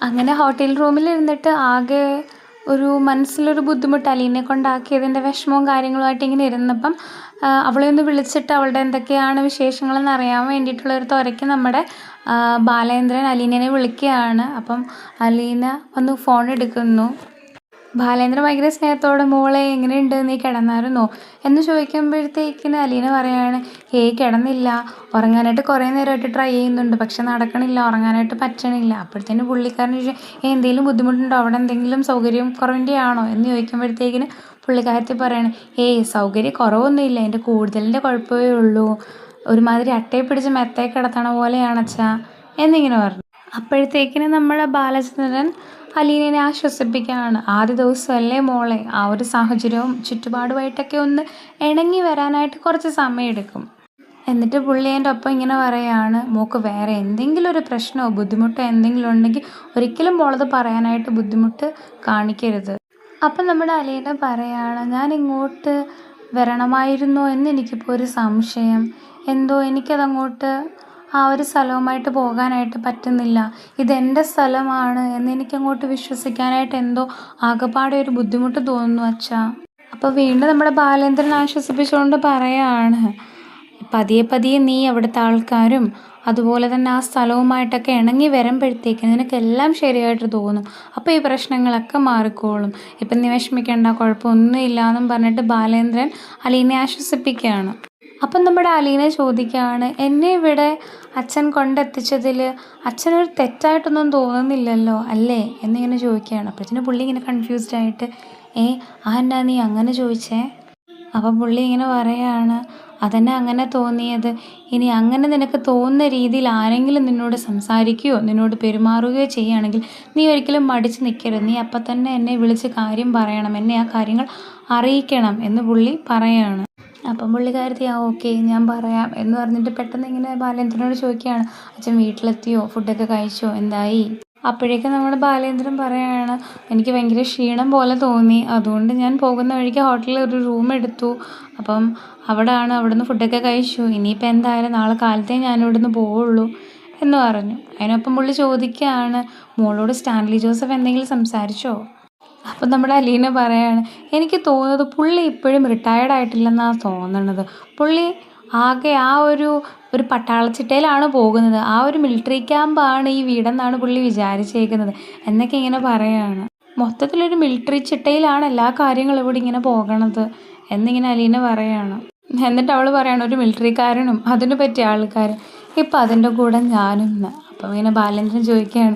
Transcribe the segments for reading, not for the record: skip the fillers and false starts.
അങ്ങനെ ഹോട്ടൽ റൂമിലിരുന്നിട്ട് ആകെ ഒരു മനസ്സിലൊരു ബുദ്ധിമുട്ട് അലീനെ കൊണ്ടാക്കിയതിൻ്റെ വിഷമവും കാര്യങ്ങളുമായിട്ട് ഇങ്ങനെ ഇരുന്നപ്പം അവളെ ഒന്ന് വിളിച്ചിട്ട് അവളുടെ എന്തൊക്കെയാണ് വിശേഷങ്ങളെന്ന് അറിയാൻ വേണ്ടിയിട്ടുള്ളൊരു ത്വരയ്ക്ക് നമ്മുടെ ബാലേന്ദ്രൻ അലീനയെ വിളിക്കുകയാണ്. അപ്പം അലീന വന്ന് ഫോൺ എടുക്കുന്നു. ബാലേന്ദ്രൻ ഭയങ്കര സ്നേഹത്തോടെ മോളെ എങ്ങനെയുണ്ട്, നീ കിടന്നായിരുന്നോ എന്ന് ചോദിക്കുമ്പോഴത്തേക്കിന് അലീന പറയാണ്, ഹേയ് കിടന്നില്ല, ഉറങ്ങാനായിട്ട് കുറേ നേരമായിട്ട് ട്രൈ ചെയ്യുന്നുണ്ട്, പക്ഷെ നടക്കണില്ല, ഉറങ്ങാനായിട്ട് പറ്റണില്ല. അപ്പോഴത്തേന് പുള്ളിക്കാരൻ ചോദിച്ചു, എന്തെങ്കിലും ബുദ്ധിമുട്ടുണ്ടോ, അവിടെ എന്തെങ്കിലും സൗകര്യം കുറവിൻ്റെ ആണോ എന്ന് ചോദിക്കുമ്പോഴത്തേക്കിന് പുള്ളിക്കാരത്തി പറയാണ്, ഏയ് സൗകര്യം കുറവൊന്നുമില്ല, എൻ്റെ കൂടുതലിൻ്റെ കുഴപ്പമേ ഉള്ളൂ, ഒരുമാതിരി അട്ടയെ പിടിച്ച് മെത്തയെ കിടത്തണ പോലെയാണച്ചാ എന്നിങ്ങനെ പറഞ്ഞു. അപ്പോഴത്തേക്കിന് നമ്മുടെ ബാലചന്ദ്രൻ അലീനയെ ആശ്വസിപ്പിക്കുകയാണ്. ആദ്യ ദിവസമല്ലേ മോളെ, ആ ഒരു സാഹചര്യവും ചുറ്റുപാടുമായിട്ടൊക്കെ ഒന്ന് ഇണങ്ങി വരാനായിട്ട് കുറച്ച് സമയമെടുക്കും. എന്നിട്ട് പുള്ളി എൻ്റെ ഒപ്പം ഇങ്ങനെ പറയുകയാണ്, മോൾക്ക് വേറെ എന്തെങ്കിലും ഒരു പ്രശ്നമോ ബുദ്ധിമുട്ടോ എന്തെങ്കിലും ഉണ്ടെങ്കിൽ ഒരിക്കലും മോളത് പറയാനായിട്ട് ബുദ്ധിമുട്ട് കാണിക്കരുത്. അപ്പം നമ്മുടെ അലീന പറയാണ്, ഞാൻ ഇങ്ങോട്ട് വരണമായിരുന്നോ എന്ന് എനിക്കിപ്പോൾ ഒരു സംശയം, എന്തോ എനിക്കതങ്ങോട്ട് ആ ഒരു സ്ഥലവുമായിട്ട് പോകാനായിട്ട് പറ്റുന്നില്ല, ഇതെൻ്റെ സ്ഥലമാണ് എന്ന് എനിക്കങ്ങോട്ട് വിശ്വസിക്കാനായിട്ട് എന്തോ ആകെപ്പാടെ ഒരു ബുദ്ധിമുട്ട് തോന്നുന്നു അച്ഛാ. അപ്പോൾ വീണ്ടും നമ്മുടെ ബാലേന്ദ്രൻ ആശ്വസിപ്പിച്ചുകൊണ്ട് പറയാണ്, പതിയെ പതിയെ നീ അവിടുത്തെ ആൾക്കാരും അതുപോലെ തന്നെ ആ സ്ഥലവുമായിട്ടൊക്കെ ഇണങ്ങി വരുമ്പോഴത്തേക്കും നിനക്കെല്ലാം ശരിയായിട്ട് തോന്നും, അപ്പോൾ ഈ പ്രശ്നങ്ങളൊക്കെ മാറിക്കോളും, ഇപ്പം നീ വിഷമിക്കേണ്ട, കുഴപ്പമൊന്നുമില്ല എന്നും പറഞ്ഞിട്ട് ബാലേന്ദ്രൻ അലീനെ ആശ്വസിപ്പിക്കുകയാണ്. അപ്പം നമ്മുടെ അലീന ചോദിക്കുകയാണ്, എന്നെ ഇവിടെ അച്ഛൻ കൊണ്ടെത്തിച്ചതിൽ അച്ഛനൊരു തെറ്റായിട്ടൊന്നും തോന്നുന്നില്ലല്ലോ അല്ലേ എന്നിങ്ങനെ ചോദിക്കുകയാണ്. അപ്പോഴത്തേന് പുള്ളി ഇങ്ങനെ കൺഫ്യൂസ്ഡ് ആയിട്ട്, എന്നാ നീ അങ്ങനെ ചോദിച്ചേ? അപ്പം പുള്ളി ഇങ്ങനെ പറയുകയാണ്, അതെന്നെ അങ്ങനെ തോന്നിയത്, ഇനി അങ്ങനെ നിനക്ക് തോന്നുന്ന രീതിയിൽ ആരെങ്കിലും നിന്നോട് സംസാരിക്കുകയോ നിന്നോട് പെരുമാറുകയോ ചെയ്യുകയാണെങ്കിൽ നീ ഒരിക്കലും മടിച്ച് നിൽക്കരുത്, നീ അപ്പം തന്നെ എന്നെ വിളിച്ച് കാര്യം പറയണം, എന്നെ ആ കാര്യങ്ങൾ അറിയിക്കണം എന്ന് പുള്ളി പറയുകയാണ്. അപ്പം പുള്ളിക്കാരത്തി ഓക്കെ ഞാൻ പറയാം എന്ന് പറഞ്ഞിട്ട് പെട്ടെന്ന് ഇങ്ങനെ ബാലേന്ദ്രനോട് ചോദിക്കുകയാണ്, അച്ഛൻ വീട്ടിലെത്തിയോ, ഫുഡൊക്കെ കഴിച്ചോ, എന്തായി? അപ്പോഴേക്കും നമ്മുടെ ബാലേന്ദ്രൻ പറയുകയാണ്, എനിക്ക് ഭയങ്കര ക്ഷീണം പോലെ തോന്നി, അതുകൊണ്ട് ഞാൻ പോകുന്ന വഴിക്ക് ഹോട്ടലിൽ ഒരു റൂം എടുത്തു, അപ്പം അവിടുന്ന് ഫുഡൊക്കെ കഴിച്ചു, ഇനിയിപ്പോൾ എന്തായാലും നാളെ കാലത്തേ ഞാനിവിടുന്ന് പോവുള്ളൂ എന്ന് പറഞ്ഞു. അതിനൊപ്പം പുള്ളി ചോദിക്കുകയാണ്, മോളോട് സ്റ്റാൻലി ജോസഫ് എന്തെങ്കിലും സംസാരിച്ചോ? അപ്പം നമ്മുടെ അലീന പറയാണ്, എനിക്ക് തോന്നുന്നത് പുള്ളി ഇപ്പോഴും റിട്ടയേർഡ് ആയിട്ടില്ലെന്നാണ് തോന്നണത്, പുള്ളി ആകെ ആ ഒരു പട്ടാളച്ചിട്ടയിലാണ് പോകുന്നത്, ആ ഒരു മിലിറ്ററി ക്യാമ്പാണ് ഈ വീടെന്നാണ് പുള്ളി വിചാരിച്ചേക്കുന്നത് എന്നൊക്കെ ഇങ്ങനെ പറയുകയാണ്. മൊത്തത്തിലൊരു മിലിറ്ററി ചിട്ടയിലാണ് എല്ലാ കാര്യങ്ങളും ഇവിടെ ഇങ്ങനെ പോകണത് എന്നിങ്ങനെ അലീന പറയുകയാണ്. എന്നിട്ട് അവൾ പറയാണ്, ഒരു മിലിറ്ററിക്കാരനും അതിന് പറ്റിയ ആൾക്കാരും ഇപ്പം അതിൻ്റെ കൂടെ ഞാനും എന്ന്. അപ്പം ഇങ്ങനെ ബാലേന്ദ്രൻ ചോദിക്കുകയാണ്,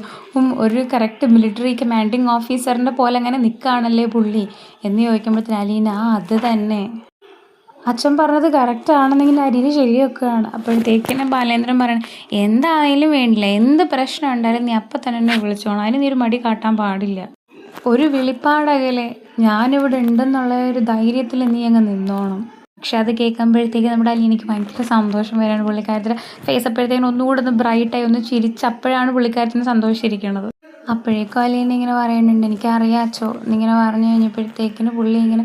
ഒരു കറക്റ്റ് മിലിറ്ററി കമാൻഡിങ് ഓഫീസറിൻ്റെ പോലെ അങ്ങനെ നിൽക്കുകയാണല്ലേ പുള്ളി എന്ന് ചോദിക്കുമ്പോഴത്തേന് അലീന അത് തന്നെ, അച്ഛൻ പറഞ്ഞത് കറക്റ്റ് ആണെന്നിങ്ങനെ അലീന ശരിയൊക്കെയാണ്. അപ്പോഴത്തേക്കിനും ബാലേന്ദ്രൻ പറയണം, എന്തായാലും വേണ്ടില്ല, എന്ത് പ്രശ്നം ഉണ്ടായാലും നീ അപ്പം തന്നെ എന്നെ വിളിച്ചോണം, അതിന് നീ ഒരു മടി കാട്ടാൻ പാടില്ല, ഒരു വിളിപ്പാടകലെ ഞാനിവിടെ ഉണ്ടെന്നുള്ള ഒരു ധൈര്യത്തിൽ നീ അങ്ങ് നിന്നോണം. പക്ഷെ അത് കേൾക്കുമ്പോഴത്തേക്ക് നമ്മുടെ അലീനയ്ക്ക് ഭയങ്കര സന്തോഷം വരാണ്. പുള്ളിക്കാരത്തിൻ്റെ ഫേസ് അപ്പോഴത്തേക്കും ഒന്നുകൂടെ ഒന്ന് ബ്രൈറ്റായി ഒന്ന് ചിരിച്ചപ്പോഴാണ് പുള്ളിക്കാരത്തിന് സന്തോഷിച്ചിരിക്കുന്നത്. അപ്പോഴേക്കും അലീന ഇങ്ങനെ പറയുന്നുണ്ട്, എനിക്കറിയാച്ചോ എന്നിങ്ങനെ പറഞ്ഞു കഴിഞ്ഞപ്പോഴത്തേക്കിന് പുള്ളി ഇങ്ങനെ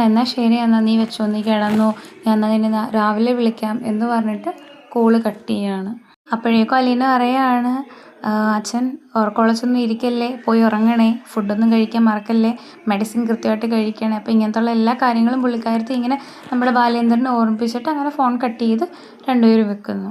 എന്നാൽ ശരി, എന്നാൽ നീ വെച്ചോ, നീ കിടന്നോ, ഞാൻ എന്നാൽ നിന്നെ രാവിലെ വിളിക്കാം എന്ന് പറഞ്ഞിട്ട് കോള് കട്ട് ചെയ്യാണ്. അപ്പോഴേക്കും അലീന പറയാണ്, അച്ഛൻ ഉറക്കമുളച്ചൊന്നും ഇരിക്കല്ലേ, പോയി ഉറങ്ങണേ, ഫുഡൊന്നും കഴിക്കാൻ മറക്കല്ലേ, മെഡിസിൻ കൃത്യമായിട്ട് കഴിക്കണേ. അപ്പോൾ ഇങ്ങനത്തുള്ള എല്ലാ കാര്യങ്ങളും പുള്ളിക്കാരത്തി ഇങ്ങനെ നമ്മുടെ ബാലേന്ദ്രനെ ഓർമ്മിപ്പിച്ചിട്ട് അങ്ങനെ ഫോൺ കട്ട് ചെയ്ത് രണ്ടുപേരും വെക്കുന്നു.